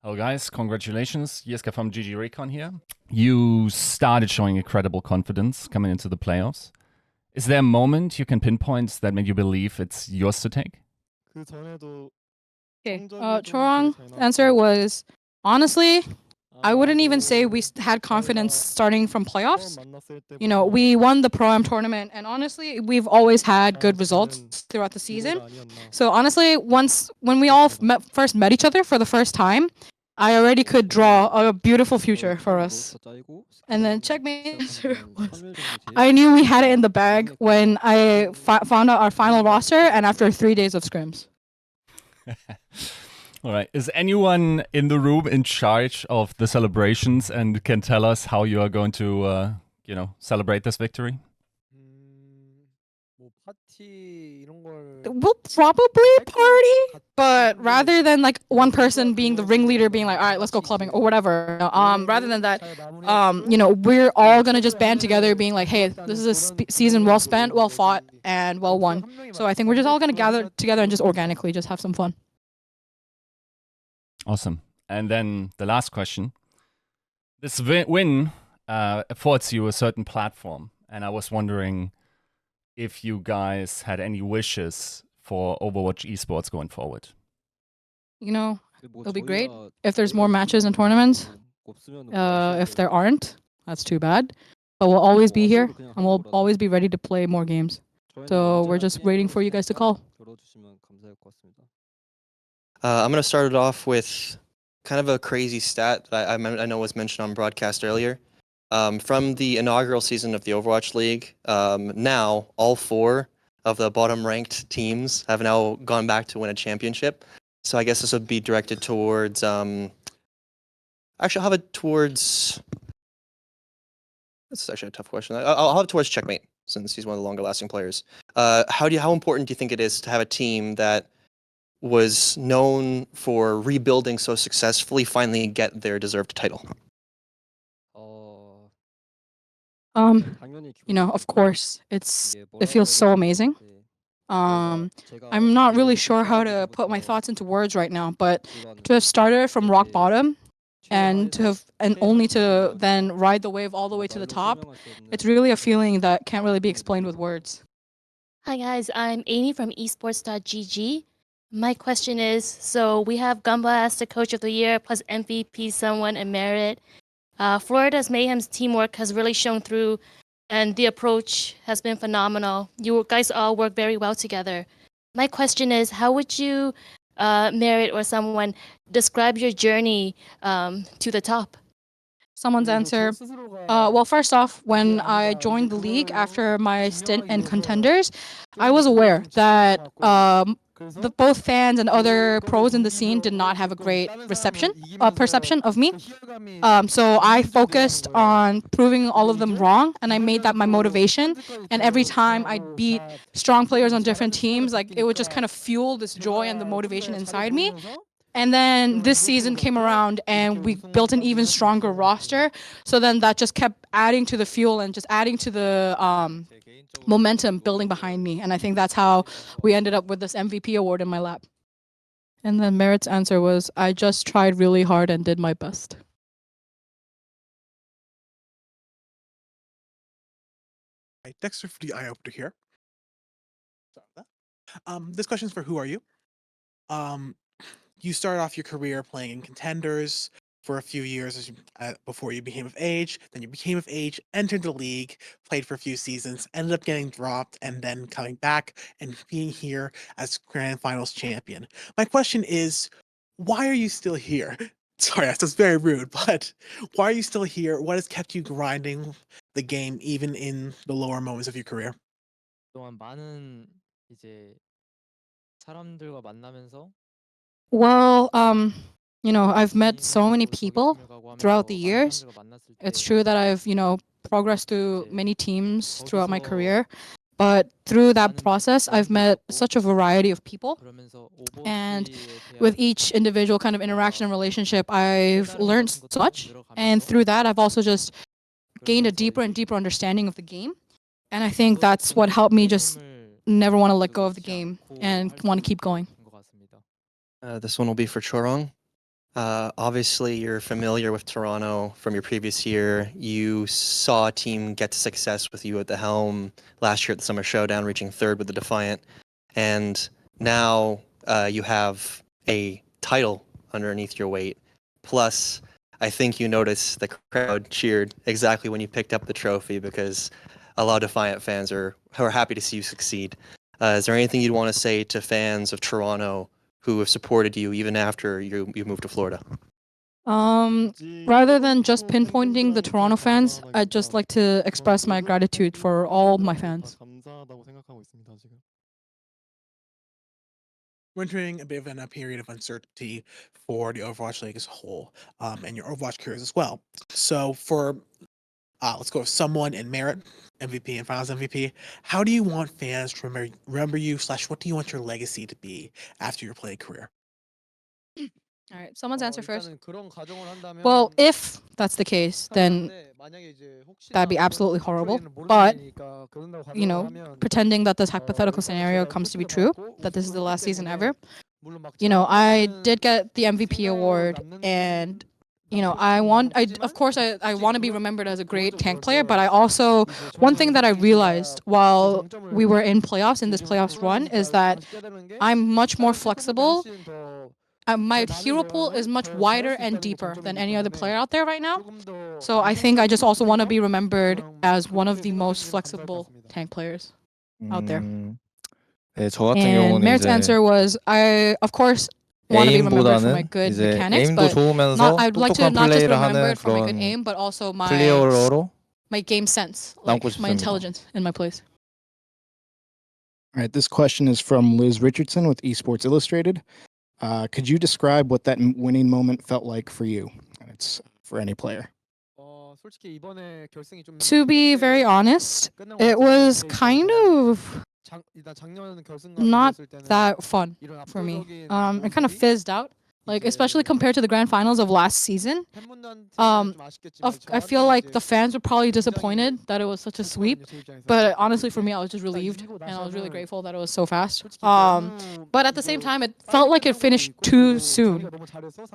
Hello guys, congratulations. Jeska from GGRecon here. You started showing incredible confidence coming into the playoffs. Is there a moment you can pinpoint that made you believe it's yours to take? Okay, Chorong's answer was, honestly, I wouldn't even say we had confidence starting from playoffs. You know, we won the Pro-Am tournament, and honestly, we've always had good results throughout the season. So honestly, when we all first met each other for the first time, I already could draw a beautiful future for us. And then checkmate answer was, I knew we had it in the bag when I found out our final roster and after 3 days of scrims. All right. Is anyone in the room in charge of the celebrations and can tell us how you are going to, celebrate this victory? We'll probably party, but rather than like one person being the ringleader, being like, all right, let's go clubbing or whatever. Rather than that, we're all gonna just band together, being like, hey, this is a season well spent, well fought, and well won. So I think we're just all gonna gather together and just organically just have some fun. Awesome. And then the last question. This win affords you a certain platform, and I was wondering if you guys had any wishes for Overwatch esports going forward. You know, it'll be great if there's more matches and tournaments. If there aren't, that's too bad. But we'll always be here, and we'll always be ready to play more games. So we're just waiting for you guys to call. I'm going to start it off with kind of a crazy stat that I know was mentioned on broadcast earlier. From the inaugural season of the Overwatch League, now all 4 of the bottom-ranked teams have now gone back to win a championship. So I guess this would be directed towards... actually, I'll have it towards... This is actually a tough question. I'll have it towards Checkmate, since he's one of the longer-lasting players. How important do you think it is to have a team that was known for rebuilding so successfully finally get their deserved title? Of course, it feels so amazing. I'm not really sure how to put my thoughts into words right now, but to have started from rock bottom and only to then ride the wave all the way to the top, it's really a feeling that can't really be explained with words. Hi guys, I'm Amy from esports.gg. My question is, so we have Gumba as the Coach of the Year, plus MVP, someone, and Merit. Florida Mayhem's teamwork has really shown through, and the approach has been phenomenal. You guys all work very well together. My question is, how would you, Merit or someone, describe your journey to the top? Someone's answer. Well, first off, when I joined the league after my stint in Contenders, I was aware that both fans and other pros in the scene did not have a great perception of me. So I focused on proving all of them wrong, and I made that my motivation. And every time I beat strong players on different teams, like it would just kind of fuel this joy and the motivation inside me. And then this season came around and we built an even stronger roster. So then that just kept adding to the fuel and just adding to the momentum building behind me. And I think that's how we ended up with this MVP award in my lap. And then Merit's answer was, I just tried really hard and did my best. Hi, Dexter for the Eye Opener here. This question's for WhoRU. You started off your career playing in Contenders for a few years before you became of age. Then you became of age, entered the league, played for a few seasons, ended up getting dropped, and then coming back and being here as Grand Finals champion. My question is, why are you still here? Sorry, that's very rude, but why are you still here? What has kept you grinding the game even in the lower moments of your career? Well, I've met so many people throughout the years. It's true that I've, progressed through many teams throughout my career. But through that process, I've met such a variety of people. And with each individual kind of interaction and relationship, I've learned so much. And through that, I've also just gained a deeper and deeper understanding of the game. And I think that's what helped me just never want to let go of the game and want to keep going. This one will be for Chorong. Obviously, you're familiar with Toronto from your previous year. You saw a team get to success with you at the helm last year at the Summer Showdown, reaching third with the Defiant. And now you have a title underneath your weight. Plus, I think you noticed the crowd cheered exactly when you picked up the trophy because a lot of Defiant fans are happy to see you succeed. Is there anything you'd want to say to fans of Toronto who have supported you even after you moved to Florida? Rather than just pinpointing the Toronto fans, I'd just like to express my gratitude for all my fans. We're entering a bit of a period of uncertainty for the Overwatch League as a whole, and your Overwatch careers as well. So for let's go with someone in Merit MVP and Finals MVP. How do you want fans to remember you? / what do you want your legacy to be after your play career? All right, someone's answer first. Well, if that's the case, then that'd be absolutely horrible. But, you know, pretending that this hypothetical scenario comes to be true, that this is the last season ever, you know, I did get the MVP award, and you know, I want to be remembered as a great tank player, but I also, one thing that I realized while we were in playoffs, in this playoffs run, is that I'm much more flexible. My hero pool is much wider and deeper than any other player out there right now. So I think I just also want to be remembered as one of the most flexible tank players out there. 네, 저 같은 And 경우는 Merit's 이제 answer was, I of course want to be remembered for my 에임보다는 good 이제 mechanics, 에임도 but 좋으면서 I'd like to 똑똑한 not just be 플레이를 하는 remembered for my good 그런 aim, but also my 플레이어로 game sense, like 남고 my 싶습니다. intelligence in my plays. All right, this question is from Liz Richardson with Esports Illustrated. Could you describe what that winning moment felt like for you? And it's for any player. To be very honest, it was kind of not that fun for me. It kind of fizzed out, like especially compared to the grand finals of last season. I feel like the fans were probably disappointed that it was such a sweep, but honestly for me, I was just relieved and I was really grateful that it was so fast. But at the same time, it felt like it finished too soon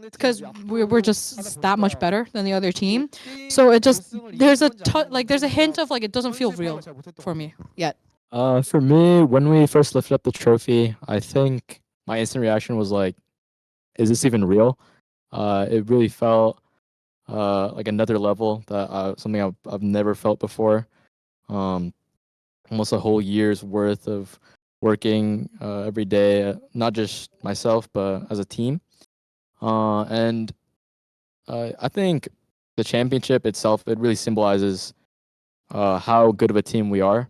because we're just that much better than the other team. So it just there's a hint of like it doesn't feel real for me yet. For me, when we first lifted up the trophy, I think my instant reaction was like, is this even real? It really felt like another level, that something I've never felt before. Almost a whole year's worth of working every day, not just myself, but as a team. And I think the championship itself, it really symbolizes how good of a team we are.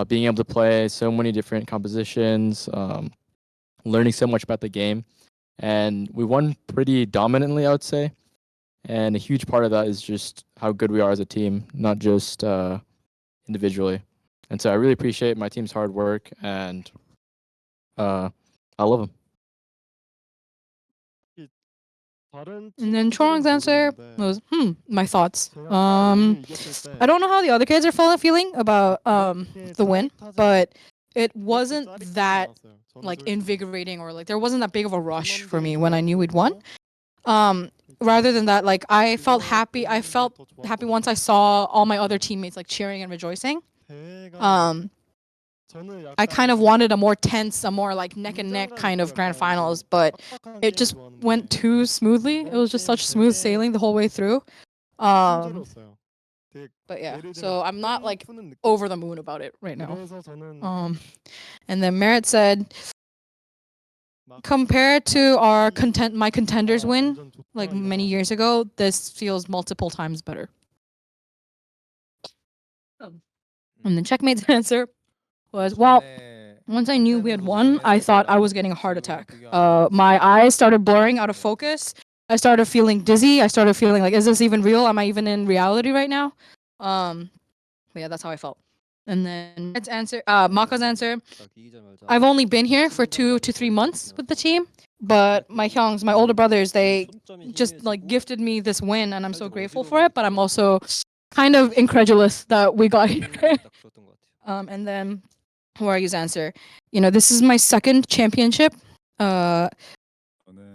Being able to play so many different compositions, learning so much about the game. And we won pretty dominantly, I would say. And a huge part of that is just how good we are as a team, not just individually. And so I really appreciate my team's hard work, and I love them. And then Chorong's answer was, my thoughts. I don't know how the other kids are feeling about the win, but it wasn't that like invigorating, or like there wasn't that big of a rush for me when I knew we'd won. Rather than that, like I felt happy once I saw all my other teammates like cheering and rejoicing. I kind of wanted a more tense, a more like neck and neck kind of grand finals, but it just went too smoothly. It was just such smooth sailing the whole way through. But yeah, so I'm not like over the moon about it right now. And then Merit said, compared to my contenders win like many years ago, this feels multiple times better. And then Checkmate's answer was, well, once I knew we had won, I thought I was getting a heart attack. My eyes started blurring out of focus. I started feeling dizzy. I started feeling like, is this even real? Am I even in reality right now? But yeah, that's how I felt. And then Maka's answer, I've only been here for 2 to 3 months with the team, but my hyungs, my older brothers, they just like gifted me this win, and I'm so grateful for it, but I'm also kind of incredulous that we got here. And then WhoRU's answer, this is my second championship.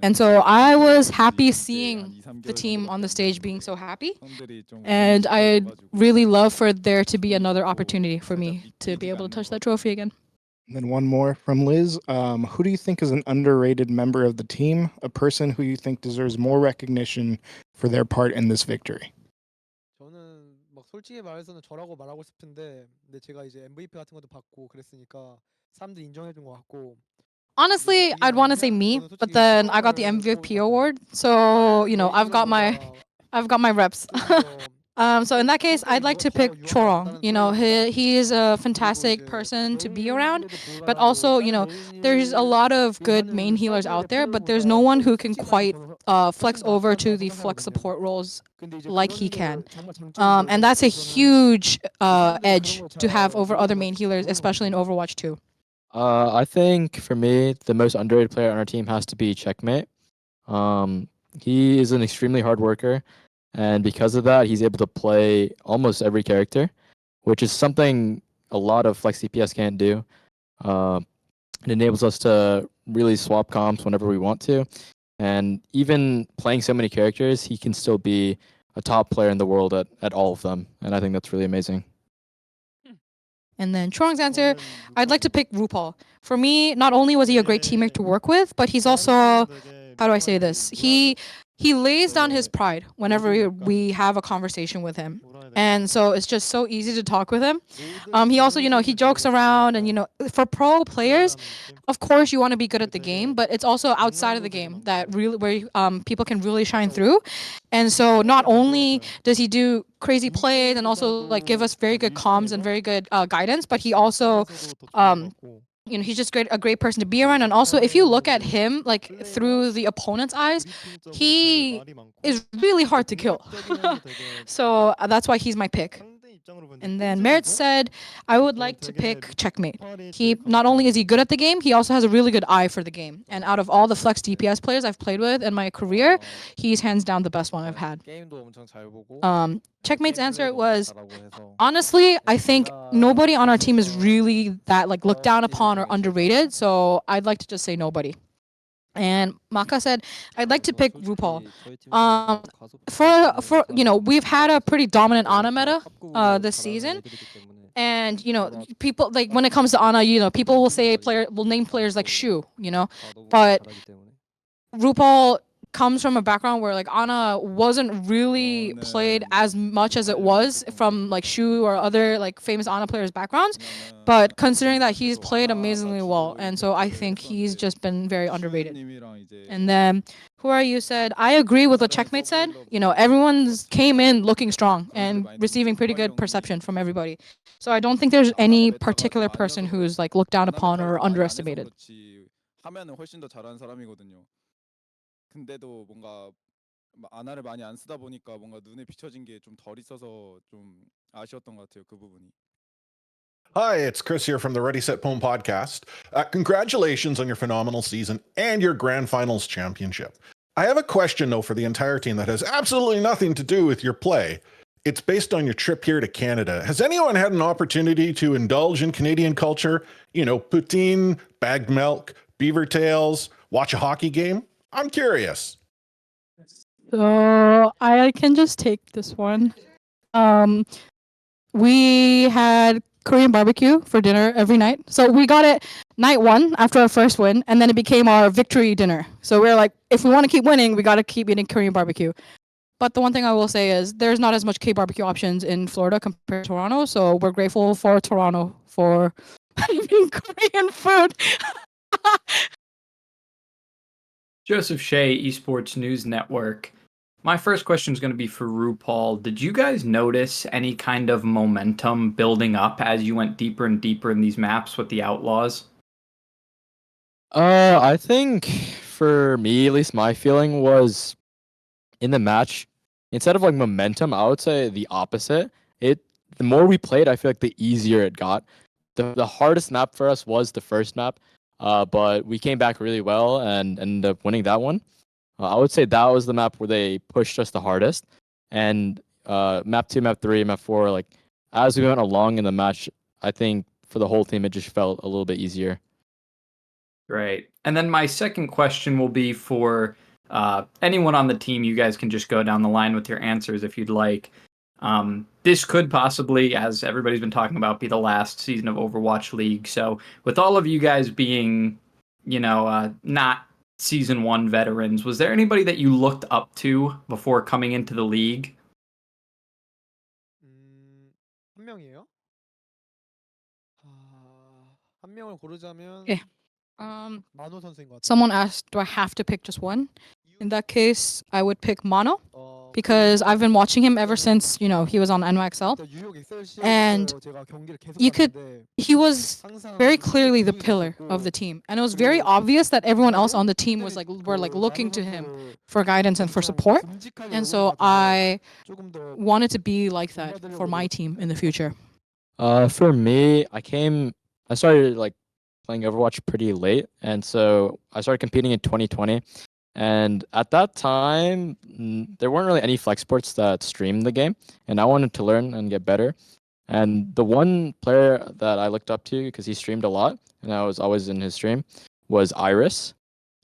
And so I was happy seeing the team on the stage being so happy. And I'd really love for there to be another opportunity for me to be able to touch that trophy again. And then one more from Liz. Who do you think is an underrated member of the team? A person who you think deserves more recognition for their part in this victory? 저는 막 솔직히 말해서는 저라고 말하고 싶은데 근데 제가 이제 MVP 같은 것도 받고 그랬으니까 사람들이 인정해준 것 같고 Honestly, I'd want to say me, but then I got the MVP award, so I've got my reps. So in that case, I'd like to pick Chorong. He is a fantastic person to be around, but also, there's a lot of good main healers out there, but there's no one who can quite flex over to the flex support roles like he can. And that's a huge edge to have over other main healers, especially in Overwatch 2. I think for me, the most underrated player on our team has to be Checkmate. He is an extremely hard worker, and because of that, he's able to play almost every character, which is something a lot of Flex DPS can't do. It enables us to really swap comps whenever we want to, and even playing so many characters, he can still be a top player in the world at all of them, and I think that's really amazing. And then Chorong's answer, I'd like to pick RuPaul. For me, not only was he a great teammate to work with, but he's also, how do I say this? He lays down his pride whenever we have a conversation with him. And so it's just so easy to talk with him. He also, he jokes around, and for pro players, of course you want to be good at the game, but it's also outside of the game that really where people can really shine through. And so not only does he do crazy plays and also give us very good comms and very good guidance, but he also he's just a great person to be around. And also, if you look at him through the opponent's eyes, he is really hard to kill. So that's why he's my pick. And then Merritt said, I would like to pick Checkmate. Not only is he good at the game, he also has a really good eye for the game. And out of all the Flex DPS players I've played with in my career, he's hands down the best one I've had. Checkmate's answer was, honestly, I think nobody on our team is really that looked down upon or underrated. So I'd like to just say nobody. And Maka said, I'd like to pick RuPaul. We've had a pretty dominant Ana meta this season. And, people, when it comes to Ana, people will name players like Shu, But RuPaul comes from a background where Ana wasn't really played as much as it was from Shu or other famous Ana players' backgrounds, but considering that he's played amazingly well, and so I think he's just been very underrated. And then WhoRU said, I agree with what Checkmate said. Everyone's came in looking strong and receiving pretty good perception from everybody. So I don't think there's any particular person who's looked down upon or underestimated. 하면은 훨씬 더 잘하는 사람이거든요. 근데도 뭔가 아나를 많이 안 쓰다 보니까 뭔가 눈에 비춰진 게 좀 덜 있어서 좀 아쉬웠던 것 같아요. 그 부분이. Hi, it's Chris here from the Ready Set Poem podcast. Congratulations on your phenomenal season and your Grand Finals championship. I have a question, though, for the entire team that has absolutely nothing to do with your play. It's based on your trip here to Canada. Has anyone had an opportunity to indulge in Canadian culture? Poutine, bagged milk, beaver tails, watch a hockey game? I'm curious. So I can just take this one. We had Korean barbecue for dinner every night. So we got it night one after our first win, and then it became our victory dinner. So we're like, if we want to keep winning, we got to keep eating Korean barbecue. But the one thing I will say is there's not as much K-barbecue options in Florida compared to Toronto. So we're grateful for Toronto for having Korean food. Joseph Shea, Esports News Network. My first question is going to be for RuPaul. Did you guys notice any kind of momentum building up as you went deeper and deeper in these maps with the Outlaws? I think for me, at least my feeling was in the match, instead of momentum, I would say the opposite. The more we played, I feel like the easier it got. The hardest map for us was the first map, but we came back really well and ended up winning that one. I would say that was the map where they pushed us the hardest. And map 2, map 3, map 4, as we went along in the match, I think for the whole team, it just felt a little bit easier. Great. And then my second question will be for anyone on the team. You guys can just go down the line with your answers if you'd like. This could possibly, as everybody's been talking about, be the last season of Overwatch League. So with all of you guys being, not season 1 veterans, was there anybody that you looked up to before coming into the league? 한 명이에요? 한 명을 고르자면 Okay. 만호 선수인 것 같아요. Someone asked, do I have to pick just one? In that case, I would pick Mono because I've been watching him ever since, he was on NYXL. And he was very clearly the pillar of the team. And it was very obvious that everyone else on the team were looking to him for guidance and for support. And so I wanted to be like that for my team in the future. For me, I started playing Overwatch pretty late, and so I started competing in 2020. And at that time, there weren't really any flex sports that streamed the game, and I wanted to learn and get better. And the one player that I looked up to, because he streamed a lot, and I was always in his stream, was Iris.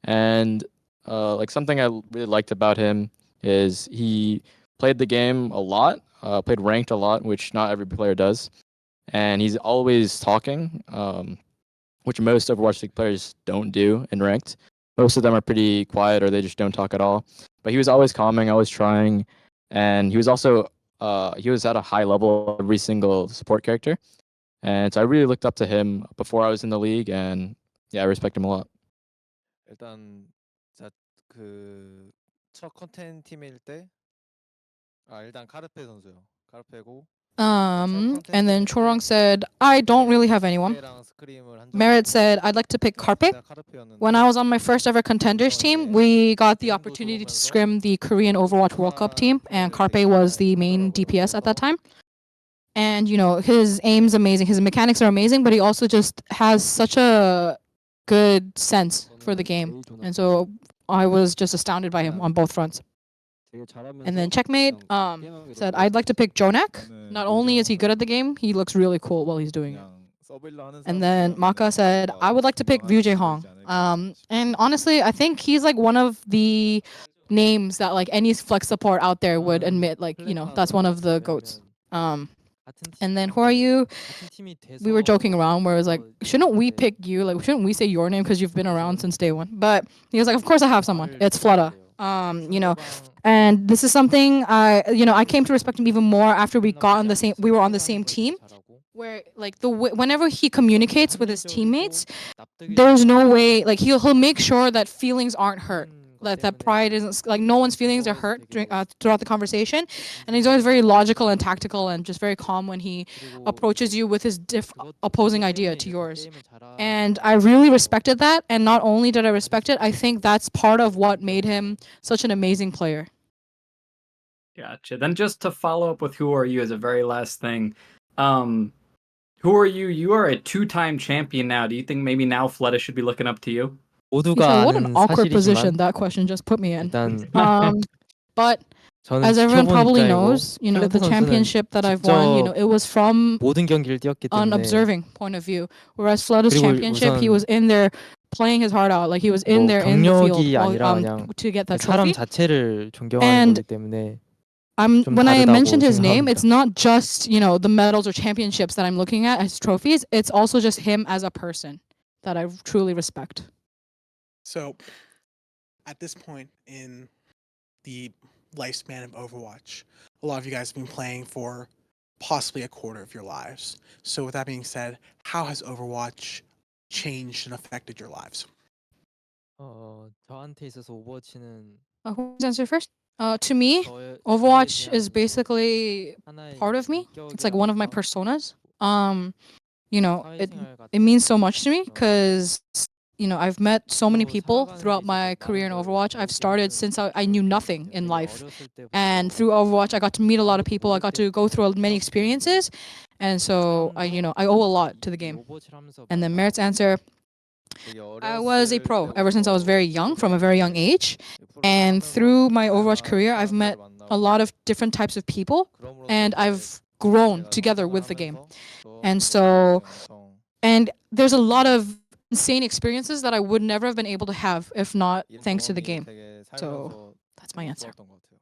And something I really liked about him is he played the game a lot, played ranked a lot, which not every player does. And he's always talking, which most Overwatch League players don't do in ranked. Most of them are pretty quiet or they just don't talk at all. But he was always calming, always trying, and he was also he was at a high level every single support character. And so I really looked up to him before I was in the league, and yeah, I respect him a lot. 일단 첫 컨텐 팀일 때 일단 카르페 선수요. 카르페고 And then Chorong said, I don't really have anyone. Merritt said, I'd like to pick Carpe. When I was on my first ever contenders team, we got the opportunity to scrim the Korean Overwatch World Cup team, and Carpe was the main DPS at that time. And, his aim's amazing, his mechanics are amazing, but he also just has such a good sense for the game. And so I was just astounded by him on both fronts. And then Checkmate said, I'd like to pick Jonak. Not only is he good at the game, he looks really cool while he's doing it. And then Maka said, I would like to pick Vijay Hong. And honestly, I think he's one of the names that any flex support out there would admit, that's one of the GOATs. And then WhoRU, we were joking around where it was shouldn't we pick you? Shouldn't we say your name because you've been around since day one? But he was of course I have someone. It's Florida. And this is something I came to respect him even more after we were on the same team, where whenever he communicates with his teammates, there's no way he'll make sure that feelings aren't hurt, that pride isn't no one's feelings are hurt throughout the conversation, and he's always very logical and tactical and just very calm when he approaches you with his opposing idea to yours. And I really respected that, and not only did I respect it, I think that's part of what made him such an amazing player. Gotcha. Then just to follow up with WhoRU as a very last thing, WhoRU, you are a 2-time champion now. Do you think maybe now Fleta should be looking up to you? What an awkward position that question just put me in. But as everyone probably knows, the championship that I've won, it was from an observing point of view. Whereas Fleta's championship, he was in there playing his heart out. He was in there in the field to get that trophy. And when I mentioned his name, it's not just, the medals or championships that I'm looking at as trophies. It's also just him as a person that I truly respect. So, at this point in the lifespan of Overwatch, a lot of you guys have been playing for possibly a quarter of your lives. So, with that being said, how has Overwatch changed and affected your lives? 저한테 있어서 오버워치는 Who's answer first? To me, Overwatch is basically part of me. It's one of my personas. It means so much to me because I've met so many people throughout my career in Overwatch. I've started since I knew nothing in life. And through Overwatch, I got to meet a lot of people. I got to go through many experiences. And so, I owe a lot to the game. And then Merritt's answer, I was a pro ever since I was very young, from a very young age. And through my Overwatch career, I've met a lot of different types of people. And I've grown together with the game. And so, and there's a lot of insane experiences that I would never have been able to have if not 이런 thanks to the 경험이 game. 되게 So 살면서 that's my answer. 좋았던 것 같아요.